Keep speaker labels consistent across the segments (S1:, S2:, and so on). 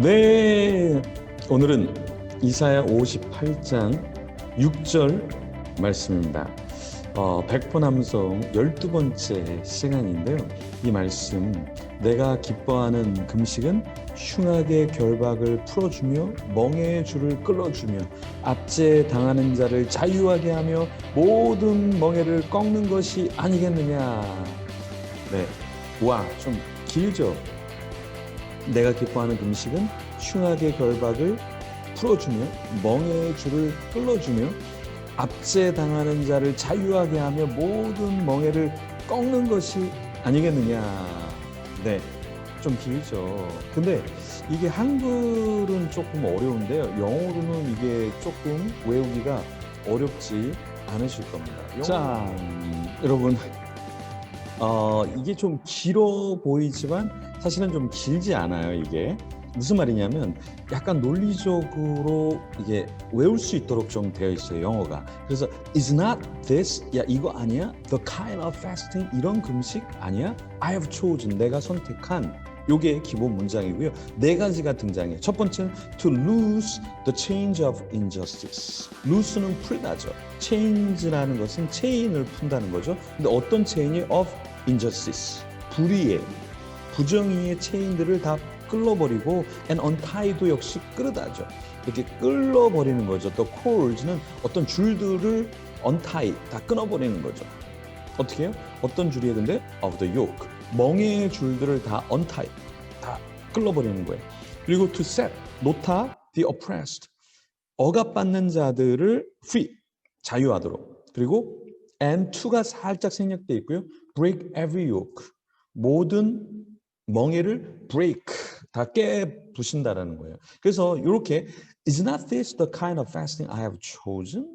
S1: 네, 오늘은 이사야 58장 6절 말씀입니다. 백보남성 12번째 시간인데요. 이 말씀, 내가 기뻐하는 금식은 흉악의 결박을 풀어주며 멍에의 줄을 끌어주며 압제 당하는 자를 자유하게 하며 모든 멍에를 꺾는 것이 아니겠느냐. 네, 와, 좀 길죠? 내가 기뻐하는 금식은 흉악의 결박을 풀어주며 멍에의 줄을 끌어주며 압제당하는 자를 자유하게 하며 모든 멍에를 꺾는 것이 아니겠느냐. 네, 좀 길죠. 근데 이게 한글은 조금 어려운데요. 영어로는 이게 조금 외우기가 어렵지 않으실 겁니다. 자, 여러분, 이게 좀 길어 보이지만 사실은 좀 길지 않아요. 이게 무슨 말이냐면 약간 논리적으로 이게 외울 수 있도록 좀 되어 있어요, 영어가. 그래서 is not this, 야 이거 아니야? The kind of fasting, 이런 금식 아니야? I have chosen, 내가 선택한. 요게 기본 문장이고요. 네 가지가 등장해요. 첫 번째는 to lose the change of injustice. loose는 풀다죠. change라는 것은 체인을 푼다는 거죠. 근데 어떤 체인이 of injustice, 불의의, 부정의의 체인들을 다 끌어버리고 and untie도 역시 끌어다죠. 이렇게 끌어버리는 거죠. 또 cords는 어떤 줄들을 untie, 다 끊어버리는 거죠. 어떻게 해요? 어떤 줄이에요? 근데 of the yoke, 멍에의 줄들을 다 untie, 다 끌어버리는 거예요. 그리고 to set, 놓다, the oppressed, 억압받는 자들을 free, 자유하도록. 그리고 and to가 살짝 생략돼 있고요. break every yoke, 모든 멍에를 break, 다 깨부신다라는 거예요. 그래서 이렇게 is not this the kind of fasting I have chosen?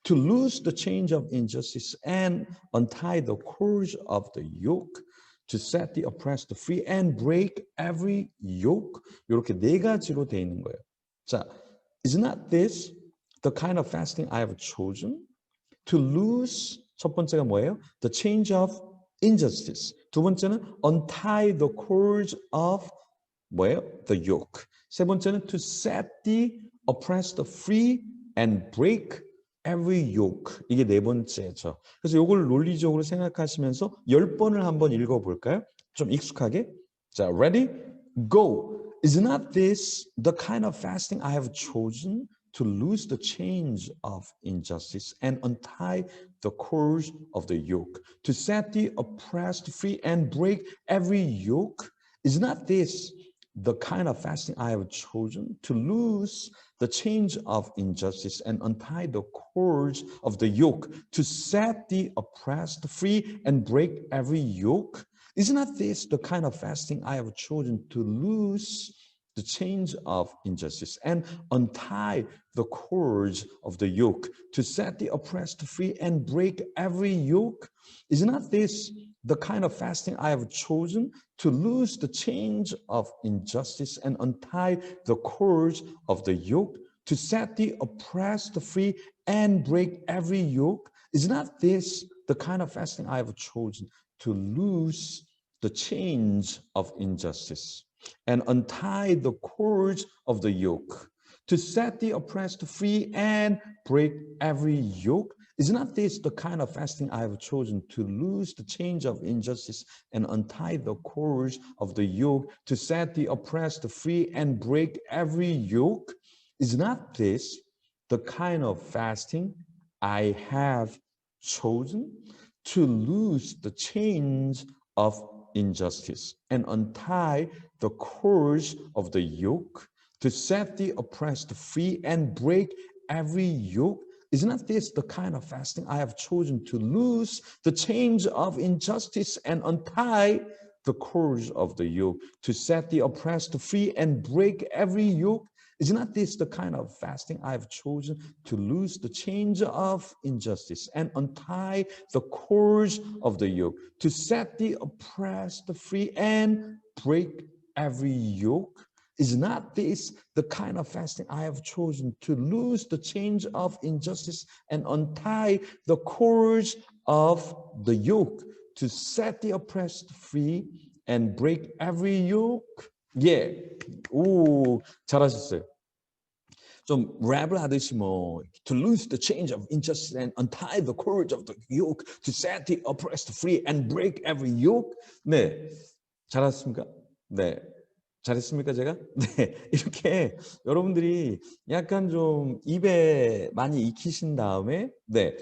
S1: To lose the change of injustice and untie the cords of the yoke, to set the oppressed free and break every yoke. 이렇게 네 가지로 되어 있는 거예요. 자, is not this the kind of fasting I have chosen? To lose, 첫 번째가 뭐예요? The change of injustice. 두 번째는 untie the cords of 뭐예요? The yoke. 세 번째는 to set the oppressed free and break every yoke. 이게 네 번째죠. 그래서 이걸 논리적으로 생각하시면서 10번을 한번 읽어볼까요? 좀 익숙하게. 자, ready? Go. Is not this the kind of fasting I have chosen? To lose the chains of injustice and untie the cords of the yoke, to set the oppressed free and break every yoke? Is not this the kind of fasting I have chosen? To lose the chains of injustice and untie the cords of the yoke, to set the oppressed free and break every yoke? Is not this the kind of fasting I have chosen? To lose the chains of injustice and untie the cords of the yoke, to set the oppressed free and break every yoke? Is not this the kind of fasting I have chosen? To lose the chains of injustice and untie the cords of the yoke, to set the oppressed free and break every yoke? Is not this the kind of fasting I have chosen? To lose the chains of injustice and untie the cords of the yoke, to set the oppressed free and break every yoke? Is not this the kind of fasting I have chosen? To lose the chains of injustice and untie the cords of the yoke, to set the oppressed free and break every yoke? Is not this the kind of fasting I have chosen? To lose the chains of injustice and untie the cords of the yoke, to set the oppressed free and break every yoke? Is not this the kind of fasting I have chosen? To lose the chains of injustice and untie the cords of the yoke, to set the oppressed free and break every yoke? Is not this the kind of fasting I have chosen? To lose the chains of injustice and untie the cords of the yoke, to set the oppressed free and break every yoke? Is not this the kind of fasting I have chosen? To lose the chains of injustice and untie the cords of the yoke, to set the oppressed free and break every yoke? 예. 오, 잘하셨어요. 좀 랩을 하듯이 뭐 to lose the chains of injustice and untie the cords of the yoke, to set the oppressed free and break every yoke. 네, 잘하셨습니까? 네, 잘했습니까 제가? 네, 이렇게 여러분들이 약간 좀 입에 많이 익히신 다음에 네,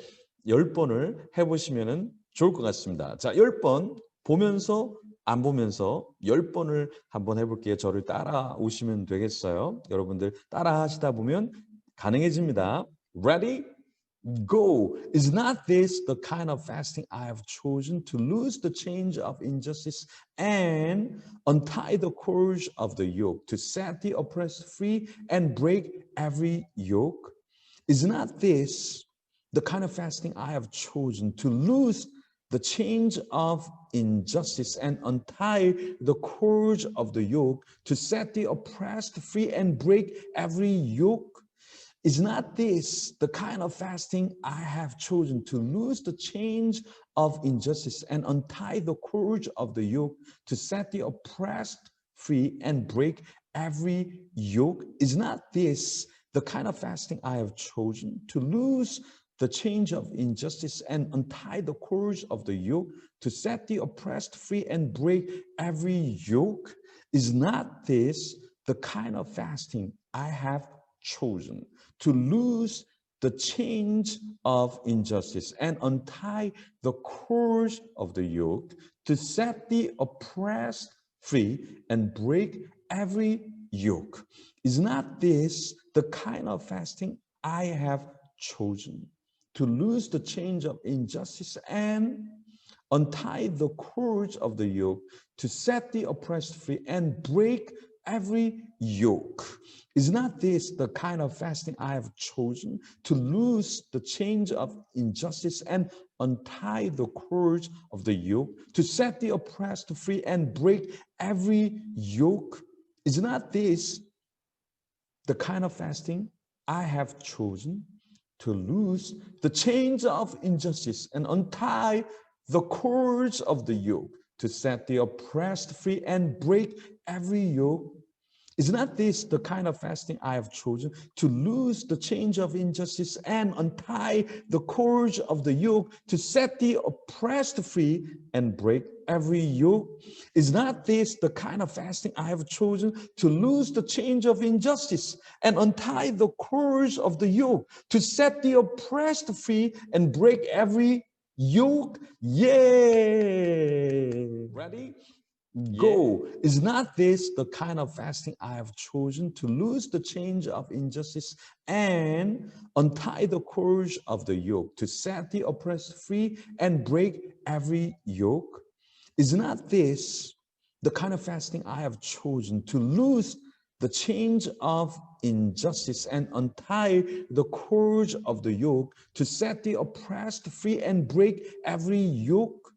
S1: 10번을 해보시면 좋을 것 같습니다. 자, 10번 보면서 안 보면서 10번을 한번 해볼게요. 저를 따라오시면 되겠어요. 여러분들 따라 하시다 보면 가능해집니다. Ready? Go. Is not this the kind of fasting I have chosen, to lose the chains of injustice and untie the cords of the yoke, to set the oppressed free and break every yoke? Is not this the kind of fasting I have chosen, to lose the chains of injustice and untie the cords of the yoke, to set the oppressed free and break every yoke? Is not this the kind of fasting I have chosen, to loose the chains of injustice and untie the cords of the yoke, to set the oppressed free and break every yoke? Is not this the kind of fasting I have chosen, to loose the chains of injustice and untie the cords of the yoke, to set the oppressed free and break every yoke? Is not this the kind of fasting I have chosen, to loose the chains of injustice and untie the cords of the yoke, to set the oppressed free and break every yoke? Is not this the kind of fasting I have chosen, to loose the chains of injustice and untie the cords of the yoke, to set the oppressed free and break every yoke? Is not this the kind of fasting I have chosen, to loose the chains of injustice and untie the cords of the yoke, to set the oppressed free and break every yoke? Is not this the kind of fasting I have chosen, to loose the chains of injustice and untie the cords of the yoke, to set the oppressed free and break every yoke? Is not this the kind of fasting I have chosen, to loose the chains of injustice and untie the cords of the yoke, to set the oppressed free and break every yoke? Is not this the kind of fasting I have chosen, to loose the chains of injustice and untie the cords of the yoke, to set the oppressed free and break every yoke? Yay! Ready? Go. Is not this the kind of fasting I have chosen, to loose the chains of injustice and untie the cords of the yoke, to set the oppressed free and break every yoke? Is not this the kind of fasting I have chosen, to loose the chains of injustice and untie the cords of the yoke, to set the oppressed free and break every yoke?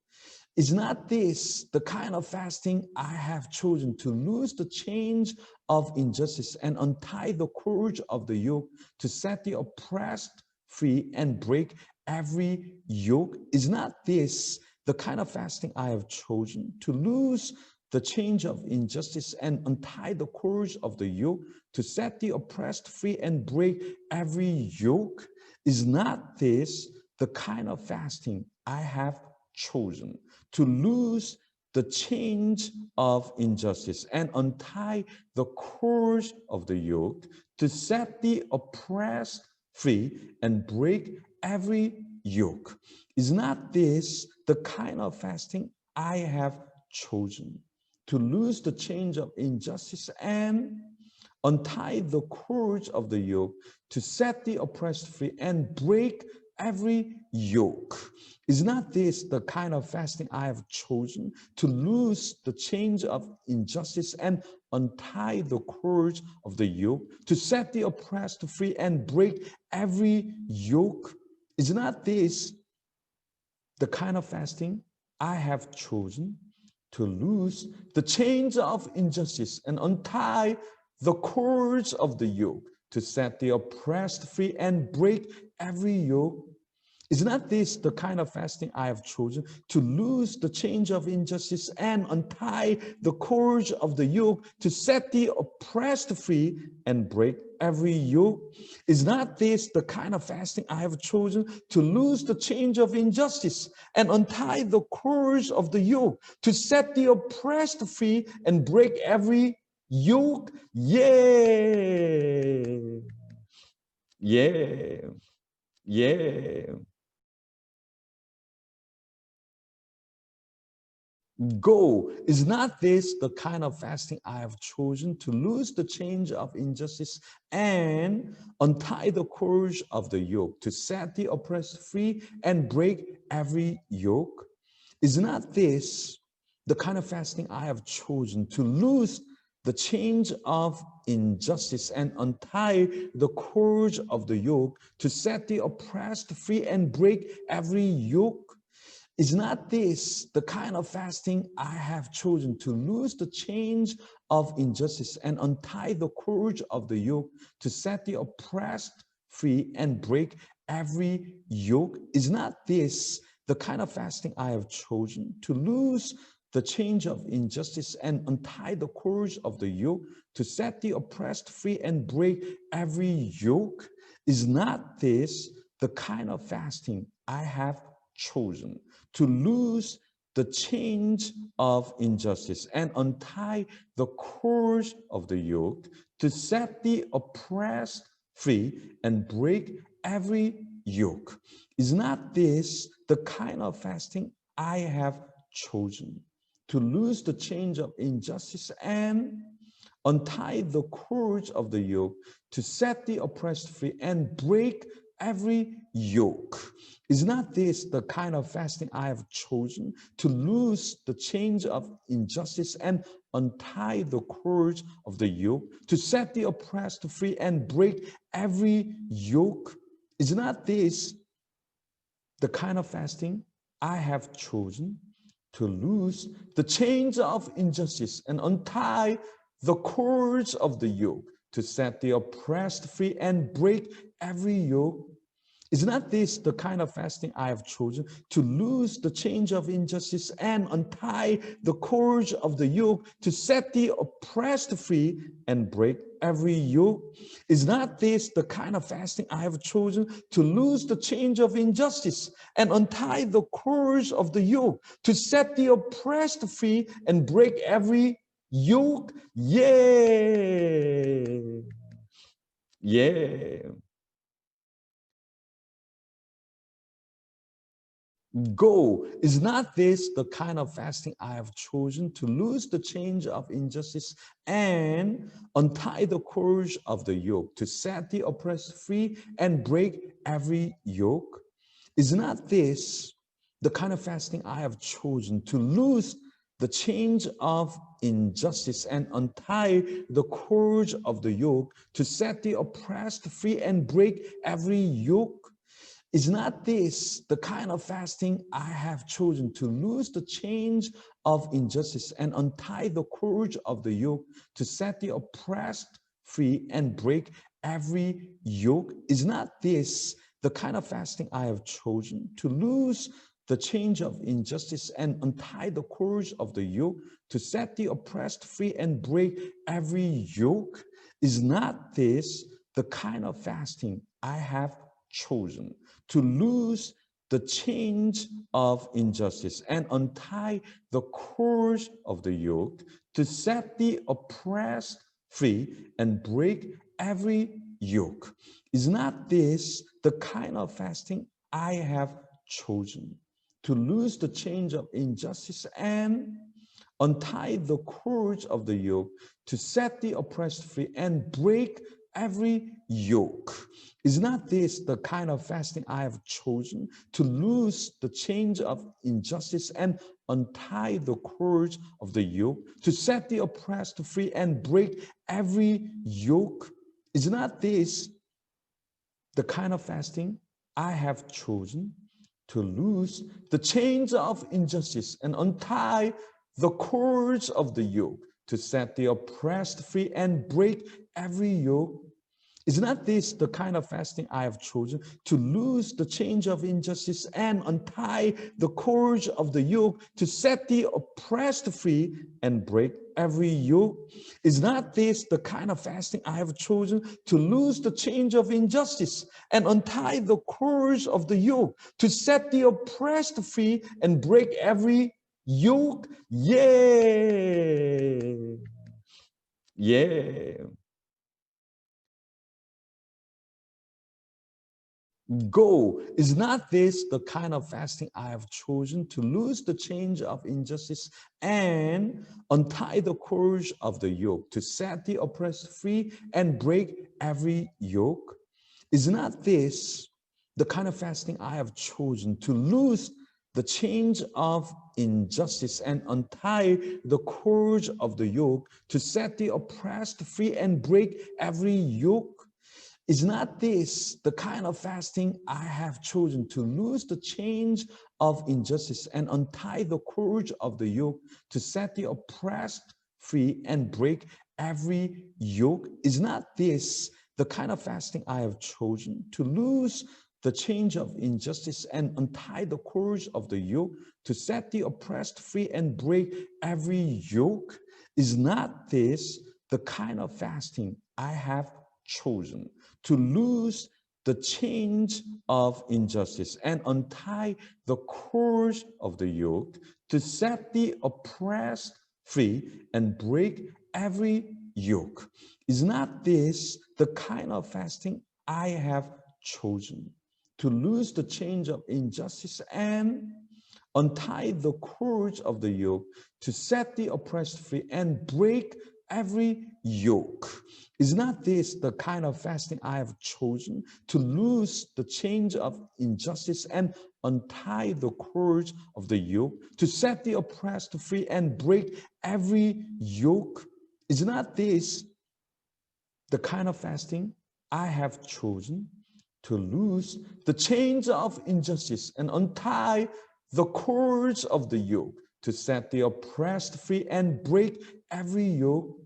S1: Is not this the kind of fasting I have chosen, to loose the chains of injustice and untie the cords of the yoke, to set the oppressed free and break every yoke? Is not this the kind of fasting I have chosen, to loose the chains of injustice and untie the cords of the yoke, to set the oppressed free and break every yoke? Is not this the kind of fasting I have chosen, to loose the chains of injustice and untie the cords of the yoke, to set the oppressed free and break every yoke? Is not this the kind of fasting I have chosen, to loose the chains of injustice and untie the cords of the yoke, to set the oppressed free and break every yoke? Is not this the kind of fasting I have chosen, to loose the chains of injustice and untie the cords of the yoke, to set the oppressed free and break every yoke? Is not this the kind of fasting I have chosen, to loose the chains of injustice and untie the cords of the yoke, to set the oppressed free and break every yoke? Is not this the kind of fasting I have chosen, to loose the chains of injustice and untie the cords of the yoke, to set the oppressed free and break every yoke? Is not this the kind of fasting I have chosen, to loose the chains of injustice and untie the cords of the yoke, to set the oppressed free and break every yoke? Yeah. Yeah. Yeah. Go. Is not this the kind of fasting I have chosen, to loose the chains of injustice and untie the cords of the yoke, to set the oppressed free and break every yoke? Is not this the kind of fasting I have chosen, to loose the chains of injustice and untie the cords of the yoke, to set the oppressed free and break every yoke? Is not this the kind of fasting I have chosen, to loose the chains of injustice and untie the cords of the yoke, to set the oppressed free and break every yoke? Is not this the kind of fasting I have chosen, to loose the chains of injustice and untie the cords of the yoke, to set the oppressed free and break every yoke? Is not this the kind of fasting I have chosen, to loose the chains of injustice and untie the cords of the yoke, to set the oppressed free and break every yoke? Is not this the kind of fasting I have chosen, to loose the chains of injustice and untie the cords of the yoke, to set the oppressed free and break every yoke? Is not this the kind of fasting I have chosen, to loose the chains of injustice and untie the cords of the yoke, to set the oppressed free and break every yoke? Is not this the kind of fasting I have chosen, to loose the chains of injustice and untie the cords of the yoke, to set the oppressed free and break every yoke? Is not this the kind of fasting I have chosen, to loose the chains of injustice and untie the cords of the yoke, to set the oppressed free and break every yoke? Is not this the kind of fasting I have chosen, to loose the chains of injustice and untie the cords of the yoke, to set the oppressed free and break every yoke? Yeah. Yeah. Go. Is not this the kind of fasting I have chosen, to loose the chains of injustice and untie the cords of the yoke, to set the oppressed free and break every yoke? Is not this the kind of fasting I have chosen, to loose the chains of injustice and untie the cords of the yoke, to set the oppressed free and break every yoke? Is not this the kind of fasting I have chosen, to loose the chains of injustice and untie the cords of the yoke, to set the oppressed free and break every yoke? Is not this the kind of fasting I have chosen, to loose the chains of injustice and untie the cords of the yoke, to set the oppressed free and break every yoke? Is not this the kind of fasting I have chosen, to loose the chains of injustice and untie the cords of the yoke, to set the oppressed free and break every yoke? Is not this the kind of fasting I have chosen, to loose the chains of injustice and untie the cords of the yoke, to set the oppressed free and break every yoke? Is not this the kind of fasting I have chosen, to loose the chains of injustice and untie the cords of the yoke, to set the oppressed free and break every yoke? Is not this the kind of fasting I have chosen, to loose the chains of injustice and untie the cords of the yoke, to set the oppressed free and break every yoke? Is not this the kind of fasting I have chosen, to loose the chains of injustice and untie the cords of the yoke, to set the oppressed free and break every yoke? Is not this the kind of fasting I have chosen, to loose the chains of injustice and untie the cords of the yoke, to set the oppressed free and break every yoke? Yeah. Yeah. Go. Is not this the kind of fasting I have chosen, to loose the chains of injustice and untie the cords of the yoke, to set the oppressed free and break every yoke? Is not this the kind of fasting I have chosen, to loose the chains of injustice and untie the cords of the yoke, to set the oppressed free and break every yoke? Is not this the kind of fasting I have chosen, to loose the chains of injustice and untie the cords of the yoke, to set the oppressed free and break every yoke? Is not this the kind of fasting I have chosen, to loose the chains of injustice and untie the cords of the yoke, to set the oppressed free and break every yoke? Is not this the kind of fasting I have chosen, to loose the chains of injustice and untie the cords of the yoke, to set the oppressed free and break every yoke? Is not this the kind of fasting I have chosen, to loose the chains of injustice and untie the cords of the yoke, to set the oppressed free and break every yoke? Is not this the kind of fasting I have chosen, to loose the chains of injustice and untie the cords of the yoke, to set the oppressed free and break every yoke? Is not this the kind of fasting I have chosen, to loose the chains of injustice and untie the cords of the yoke, to set the oppressed free and break every yoke?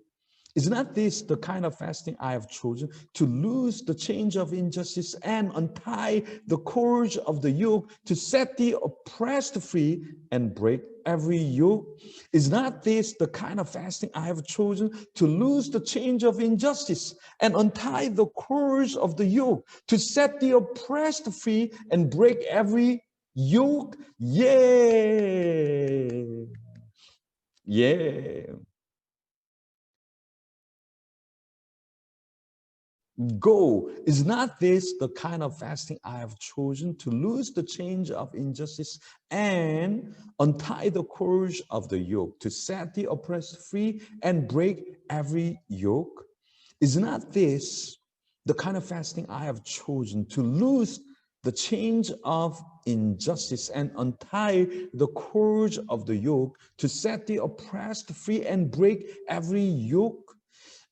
S1: Is not this the kind of fasting I have chosen, to loose the chains of injustice and untie the cords of the yoke, to set the oppressed free and break every yoke? Is not this the kind of fasting I have chosen, to loose the chains of injustice and untie the cords of the yoke, to set the oppressed free and break every yoke? Yeah. Yeah. Go. Is not this the kind of fasting I have chosen, to loose the chains of injustice and untie the cords of the yoke, to set the oppressed free and break every yoke? Is not this the kind of fasting I have chosen, to loose the chains of injustice and untie the cords of the yoke, to set the oppressed free and break every yoke?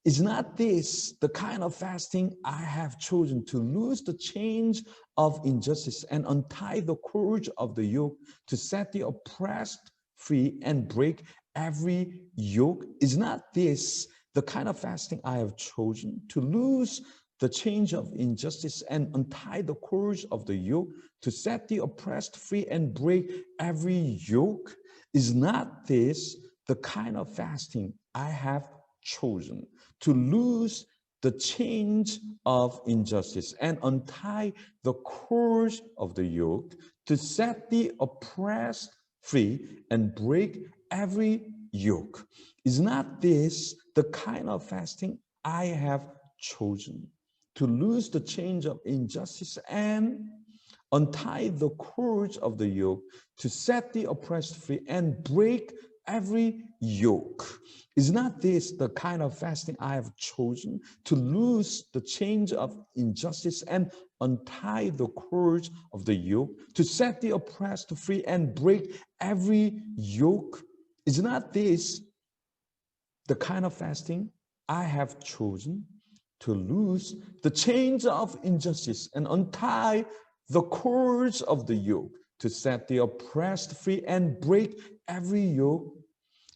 S1: Is not this the kind of fasting I have chosen, to loose the chains of injustice and untie the cords of the yoke, to set the oppressed free and break every yoke? Is not this the kind of fasting I have chosen, to loose the chains of injustice and untie the cords of the yoke, to set the oppressed free and break every yoke? Is not this the kind of fasting I have chosen, to loose the chains of injustice and untie the cords of the yoke, to set the oppressed free and break every yoke? Is not this the kind of fasting I have chosen, to loose the chains of injustice and untie the cords of the yoke, to set the oppressed free and break every yoke? Is not this the kind of fasting I have chosen, to loose the chains of injustice and untie the cords of the yoke, to set the oppressed free and break every yoke? Is not this the kind of fasting I have chosen, to loose the chains of injustice and untie the cords of the yoke, to set the oppressed free and break every yoke?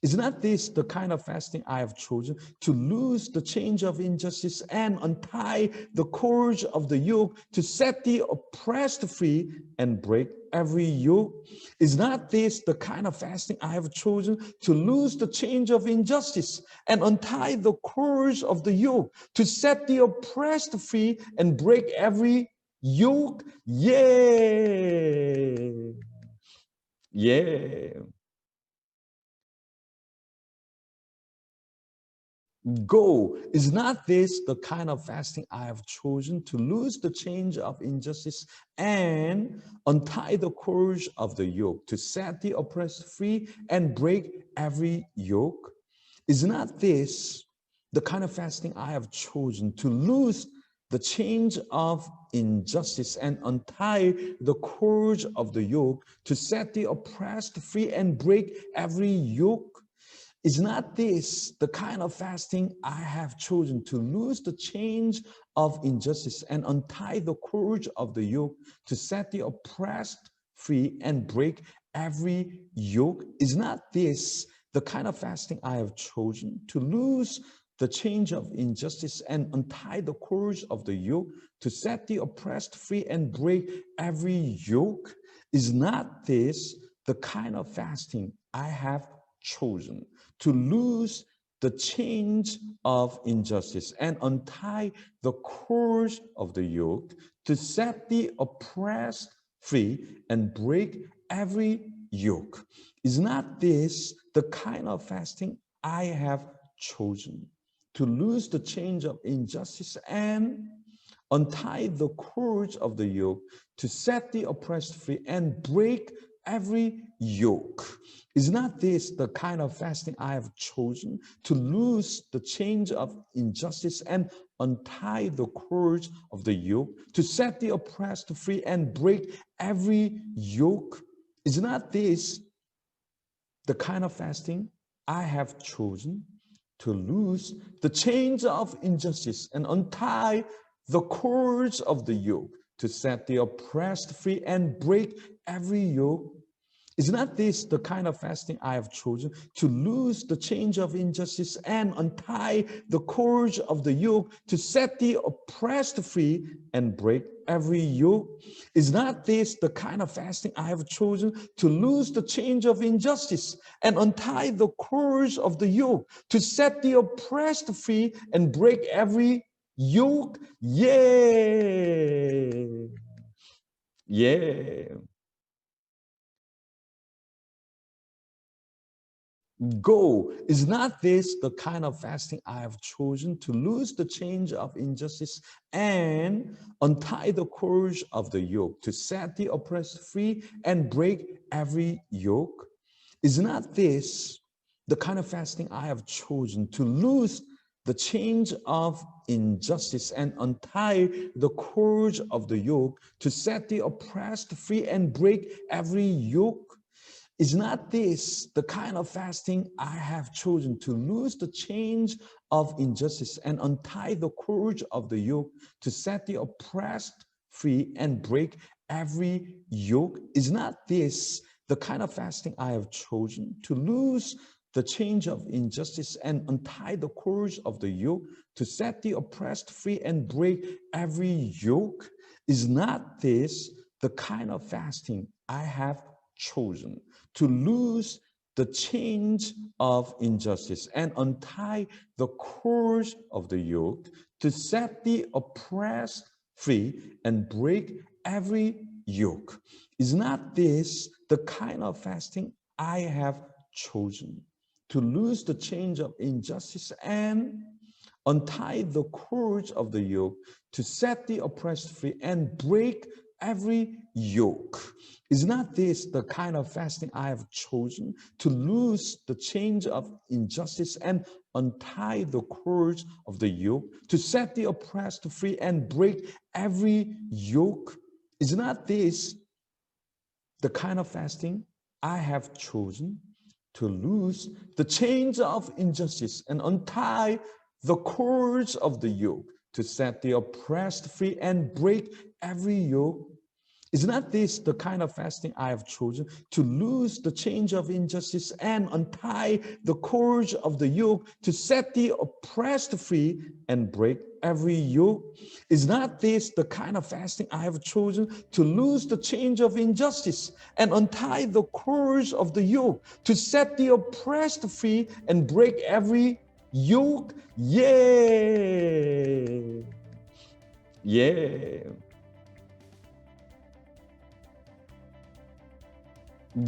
S1: Is not this the kind of fasting I have chosen, to loose the chains of injustice and untie the cords of the yoke, to set the oppressed free and break every yoke? Is not this the kind of fasting I have chosen, to loose the chains of injustice and untie the cords of the yoke, to set the oppressed free and break every yoke? Yeah. Yeah. Go. Is not this the kind of fasting I have chosen, to loose the chains of injustice and untie the cords of the yoke, to set the oppressed free and break every yoke? Is not this the kind of fasting I have chosen, to loose the chains of injustice and untie the cords of the yoke, to set the oppressed free and break every yoke? Is not this the kind of fasting I have chosen, to loose the chains of injustice and untie the cords of the yoke, to set the oppressed free and break every yoke? Is not this the kind of fasting I have chosen, to loose the chains of injustice and untie the cords of the yoke, to set the oppressed free and break every yoke? Is not this the kind of fasting I have chosen, to loose the chains of injustice and untie the cords of the yoke, to set the oppressed free and break every yoke? Is not this the kind of fasting I have chosen, to loose the chains of injustice and untie the cords of the yoke, to set the oppressed free and break every yoke? Is not this the kind of fasting I have chosen, to loose the chains of injustice and untie the cords of the yoke, to set the oppressed free and break every yoke? Is not this the kind of fasting I have chosen, to loose the chains of injustice and untie the cords of the yoke, to set the oppressed free and break every yoke? Is not this the kind of fasting I have chosen, to loose the chains of injustice and untie the cords of the yoke, to set the oppressed free and break every yoke? Is not this the kind of fasting I have chosen, to loose the chains of injustice and untie the cords of the yoke, to set the oppressed free and break every yoke? Yeah. Yeah. Go. Is not this the kind of fasting I have chosen, to loose the chains of injustice and untie the cords of the yoke, to set the oppressed free and break every yoke? Is not this the kind of fasting I have chosen, to loose the chains of injustice and untie the cords of the yoke, to set the oppressed free and break every yoke? Is not this the kind of fasting I have chosen, to loose the chains of injustice and untie the cords of the yoke, to set the oppressed free and break every yoke? Is not this the kind of fasting I have chosen, to loose the chains of injustice and untie the cords of the yoke, to set the oppressed free and break every yoke? Is not this the kind of fasting I have chosen, to loose the chains of injustice and untie the cords of the yoke, to set the oppressed free and break every yoke? Is not this the kind of fasting I have chosen, to loose the chains of injustice and untie the cords of the yoke, to set the oppressed free and break every yoke? Is not this the kind of fasting I have chosen, to loose the chains of injustice and untie the cords of the yoke, to set the oppressed free and break every yoke? Is not this the kind of fasting I have chosen, to loose the chains of injustice and untie the cords of the yoke, to set the oppressed free and break every yoke? Is not this the kind of fasting I have chosen to loose the chains of injustice and untie the cords of the yoke, to set the oppressed free and break every yoke? Is not this the kind of fasting I have chosen to loose the chains of injustice and untie the cords of the yoke, to set the oppressed free and break every yoke? Yeah. Yeah.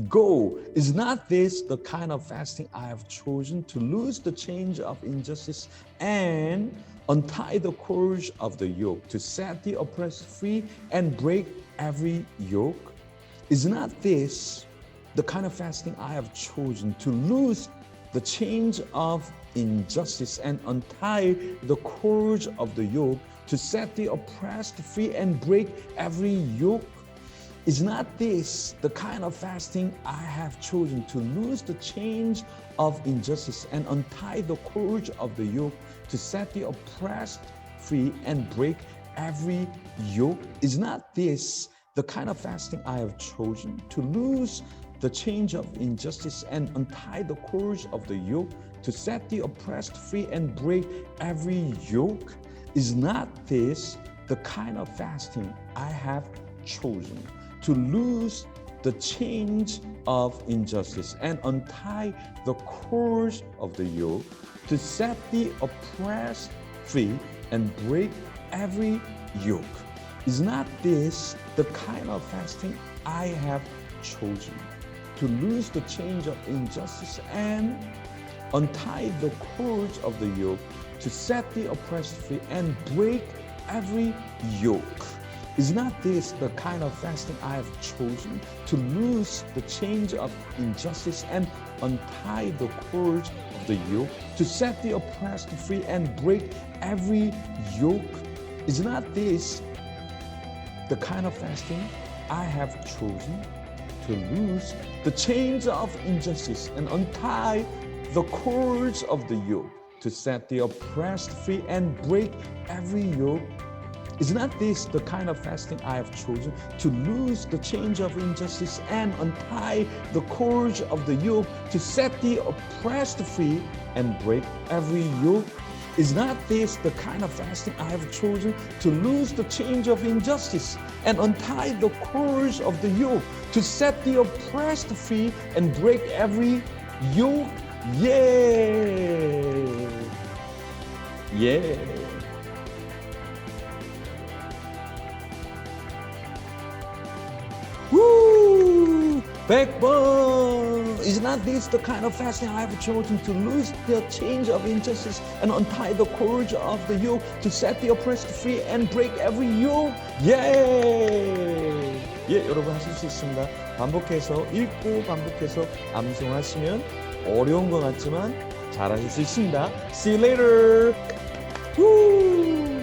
S1: Go. Is not this the kind of fasting I have chosen to loose the chains of injustice and untie the cords of the yoke, to set the oppressed free and break every yoke? Is not this the kind of fasting I have chosen to loose the chains of injustice and untie the cords of the yoke, to set the oppressed free and break every yoke? Is not this the kind of fasting I have chosen to loose the chains of injustice and untie the cords of the yoke, to set the oppressed free and break every yoke? Is not this the kind of fasting I have chosen to loose the chains of injustice and untie the cords of the yoke, to set the oppressed free and break every yoke? Is not this the kind of fasting I have chosen to loose the chains of injustice and untie the cords of the yoke, to set the oppressed free and break every yoke? Is not this the kind of fasting I have chosen to loose the chains of injustice and untie the cords of the yoke, to set the oppressed free and break every yoke? Is not this the kind of fasting I have chosen to loose the chains of injustice and untie the cords of the yoke, to set the oppressed free and break every yoke? Is not this the kind of fasting I have chosen to loose the chains of injustice and untie the cords of the yoke, to set the oppressed free and break every yoke? Is not this the kind of fasting I have chosen to loose the chains of injustice and untie the cords of the yoke, to set the oppressed free and break every yoke? Is not this the kind of fasting I have chosen to loose the chains of injustice and untie the cords of the yoke, to set the oppressed free and break every yoke? Yeah. Yeah. Woo! 100번! Is not this the kind of fasting I have chosen to loose the chains of injustice and untie the cords of the yoke, to set the oppressed free and break every yoke? 예! 예, 여러분 하실 수 있습니다. 반복해서 읽고 반복해서 암송하시면 어려운 것 같지만 잘하실 수 있습니다. See you later! Woo!